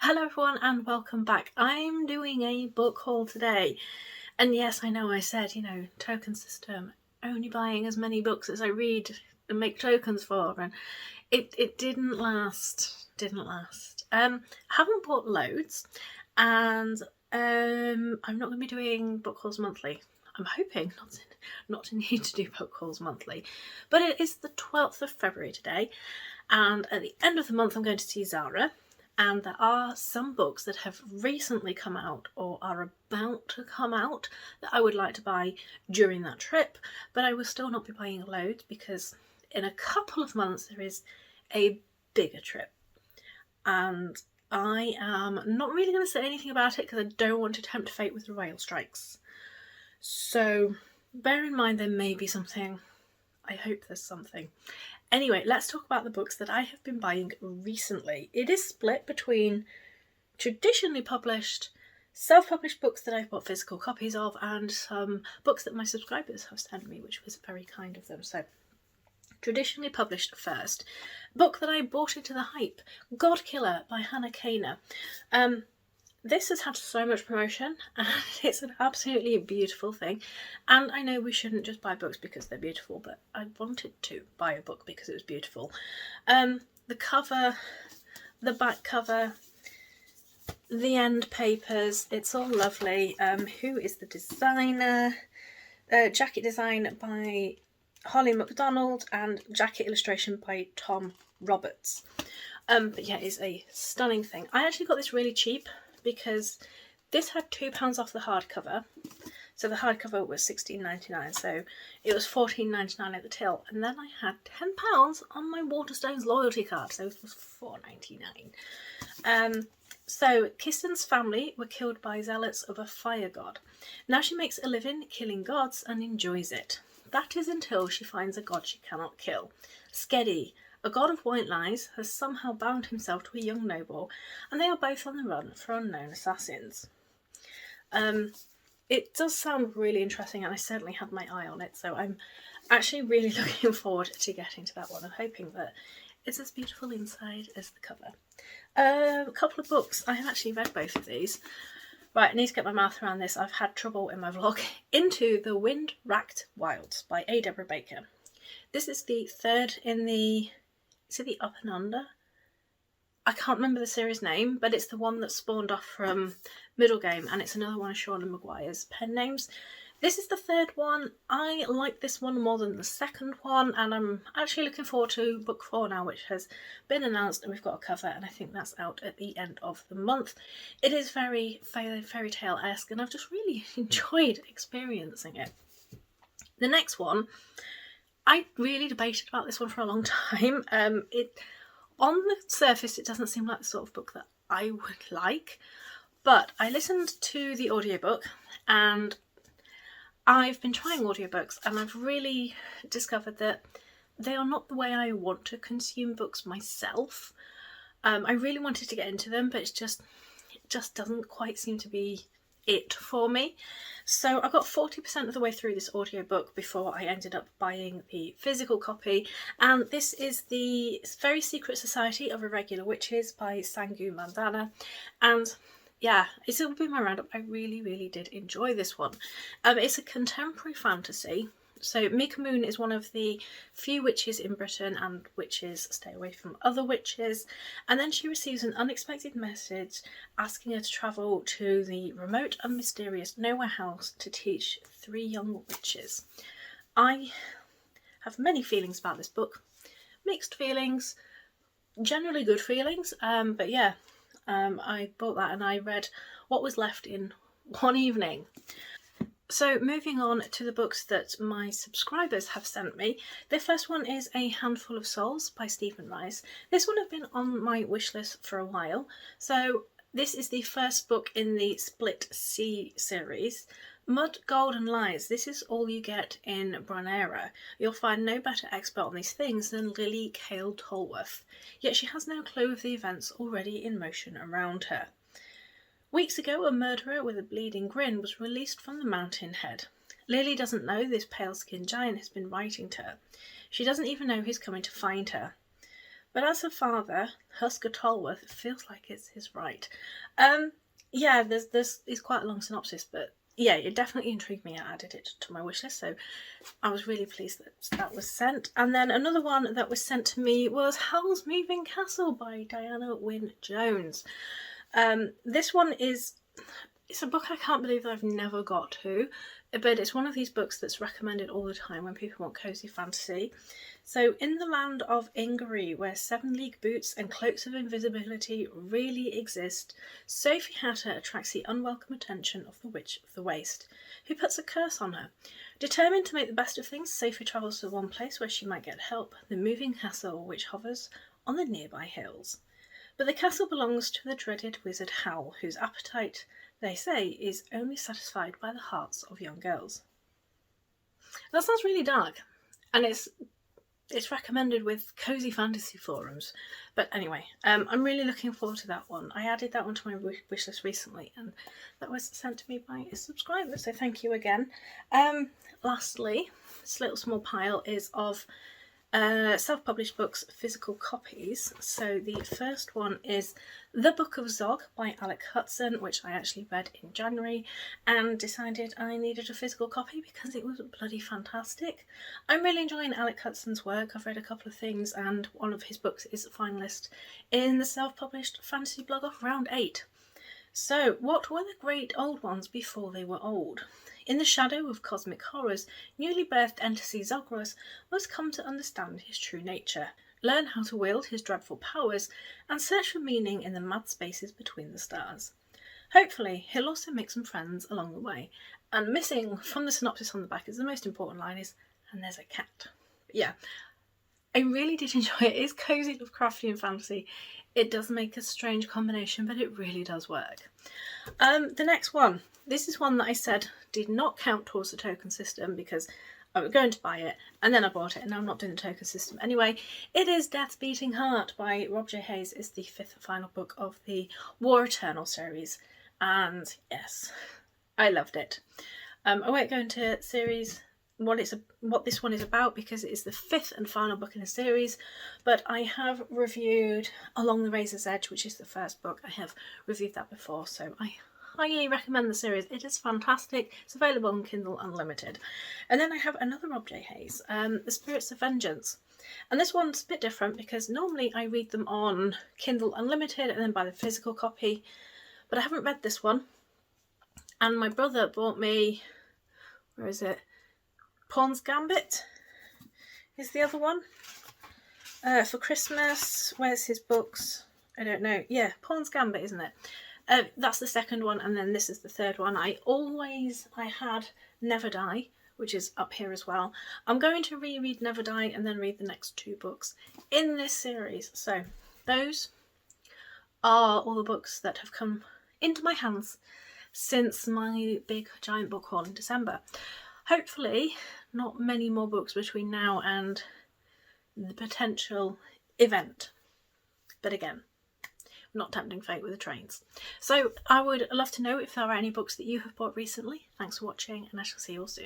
Hello everyone and welcome back. I'm doing a book haul today. And yes, I know I said, token system, only buying as many books as I read and make tokens for, and it didn't last. I haven't bought loads, and I'm not going to be doing book hauls monthly. I'm hoping not to need to do book hauls monthly. But it is the 12th of February today, and at the end of the month I'm going to see Zara. And there are some books that have recently come out or are about to come out that I would like to buy during that trip, but I will still not be buying loads because in a couple of months there is a bigger trip. And I am not really going to say anything about it because I don't want to tempt fate with the rail strikes. So bear in mind there may be something. I hope there's something. Anyway, let's talk about the books that I have been buying recently. It is split between traditionally published, self-published books that I've bought physical copies of and some books that my subscribers have sent me, which was very kind of them. So, traditionally published first. Book that I bought into the hype, God Killer by Hannah Kaner. This has had so much promotion and it's an absolutely beautiful thing, and I know we shouldn't just buy books because they're beautiful, but I wanted to buy a book because it was beautiful. The cover, the back cover, the end papers, it's all lovely. Who is the designer? Jacket design by Holly McDonald and jacket illustration by Tom Roberts. But yeah, it's a stunning thing. I actually got this really cheap because this had £2 off the hardcover. So the hardcover was $16.99, so it was $14.99 at the till. And then I had £10 on my Waterstones loyalty card, so it was $4.99. So Kisten's family were killed by zealots of a fire god. Now she makes a living killing gods and enjoys it. That is until she finds a god she cannot kill. Skedi, a god of white lies, has somehow bound himself to a young noble, and they are both on the run for unknown assassins. It does sound really interesting, and I certainly had my eye on it, so I'm actually really looking forward to getting to that one. I'm hoping that it's as beautiful inside as the cover. A couple of books. I have actually read both of these. Right, I need to get my mouth around this. I've had trouble in my vlog. Into the Wind-Racked Wilds by A. Deborah Baker. This is the third in the... Is it the Up and Under? I can't remember the series name, but it's the one that spawned off from Middle Game, and it's another one of Sean Maguire's pen names. This is the third one. I like this one more than the second one, and I'm actually looking forward to book 4 now, which has been announced, and we've got a cover, and I think that's out at the end of the month. It is very fairy tale-esque, and I've just really enjoyed experiencing it. The next one, I really debated about this one for a long time. On the surface, it doesn't seem like the sort of book that I would like, but I listened to the audiobook, and I've been trying audiobooks, and I've really discovered that they are not the way I want to consume books myself. I really wanted to get into them, but it just doesn't quite seem to be it for me. So I got 40% of the way through this audiobook before I ended up buying the physical copy, and this is the Very Secret Society of Irregular Witches by Sangu Mandana. And yeah, it's all been my roundup. I really did enjoy this one. It's a contemporary fantasy. So Mika Moon is one of the few witches in Britain, and witches stay away from other witches. And then she receives an unexpected message asking her to travel to the remote and mysterious Nowhere House to teach 3 young witches. I have many feelings about this book. Mixed feelings, generally good feelings, but yeah, I bought that and I read what was left in one evening. So moving on to the books that my subscribers have sent me. The first one is A Handful of Souls by Stephen Rice. This one has been on my wish list for a while. So this is the first book in the Split Sea series. Mud, Gold and Lies. This is all you get in Branera. You'll find no better expert on these things than Lily Cale Tolworth. Yet she has no clue of the events already in motion around her. Weeks ago, a murderer with a bleeding grin was released from the mountain head. Lily doesn't know this pale-skinned giant has been writing to her. She doesn't even know he's coming to find her. But as a father, Husker Tolworth, it feels like it's his right. Yeah, there's it's quite a long synopsis, but yeah, it definitely intrigued me. I added it to my wish list, so I was really pleased that that was sent. And then another one that was sent to me was Howl's Moving Castle by Diana Wynne Jones. This one it's a book I can't believe that I've never got to, but it's one of these books that's recommended all the time when people want cosy fantasy. So, in the land of Ingery, where 7-league boots and cloaks of invisibility really exist, Sophie Hatter attracts the unwelcome attention of the Witch of the Waste, who puts a curse on her. Determined to make the best of things, Sophie travels to one place where she might get help, the moving castle which hovers on the nearby hills. But the castle belongs to the dreaded wizard Howl, whose appetite, they say, is only satisfied by the hearts of young girls. That sounds really dark, and it's recommended with cozy fantasy forums. But anyway, I'm really looking forward to that one. I added that one to my wish list recently, and that was sent to me by a subscriber, so thank you again. Lastly, this little small pile is of self-published books, physical copies. So the first one is The Book of Zog by Alec Hudson, which I actually read in January and decided I needed a physical copy because it was bloody fantastic. I'm really enjoying Alec Hudson's work. I've read a couple of things, and one of his books is a finalist in the self-published fantasy blog off round 8. So, what were the great old ones before they were old? In the shadow of cosmic horrors, newly birthed entity Zogros must come to understand his true nature, learn how to wield his dreadful powers, and search for meaning in the mad spaces between the stars. Hopefully, he'll also make some friends along the way. And missing from the synopsis on the back is the most important line is, and there's a cat. But yeah, I really did enjoy it. It's cozy Lovecraftian fantasy. It does make a strange combination, but it really does work. The next one. This is one that I said did not count towards the token system because I was going to buy it and then I bought it and now I'm not doing the token system anyway. It is Death's Beating Heart by Rob J. Hayes. It's the 5th and final book of the War Eternal series, and yes, I loved it. I won't go into series what this one is about because it is the 5th and final book in a series, but I have reviewed Along the Razor's Edge, which is the first book. I have reviewed that before, so I highly recommend the series. It is fantastic. It's available on Kindle Unlimited. And then I have another Rob J. Hayes, The Spirits of Vengeance. And this one's a bit different because normally I read them on Kindle Unlimited and then buy the physical copy, but I haven't read this one. And my brother bought me, where is it? Pawn's Gambit is the other one. For Christmas. Where's his books? I don't know. Yeah, Pawn's Gambit, isn't it? That's the second one, and then this is the third one. I had Never Die, which is up here as well. I'm going to reread Never Die and then read the next 2 books in this series. So those are all the books that have come into my hands since my big giant book haul in December. Hopefully not many more books between now and the potential event. But again, not tempting fate with the trains. So I would love to know if there are any books that you have bought recently. Thanks for watching, and I shall see you all soon.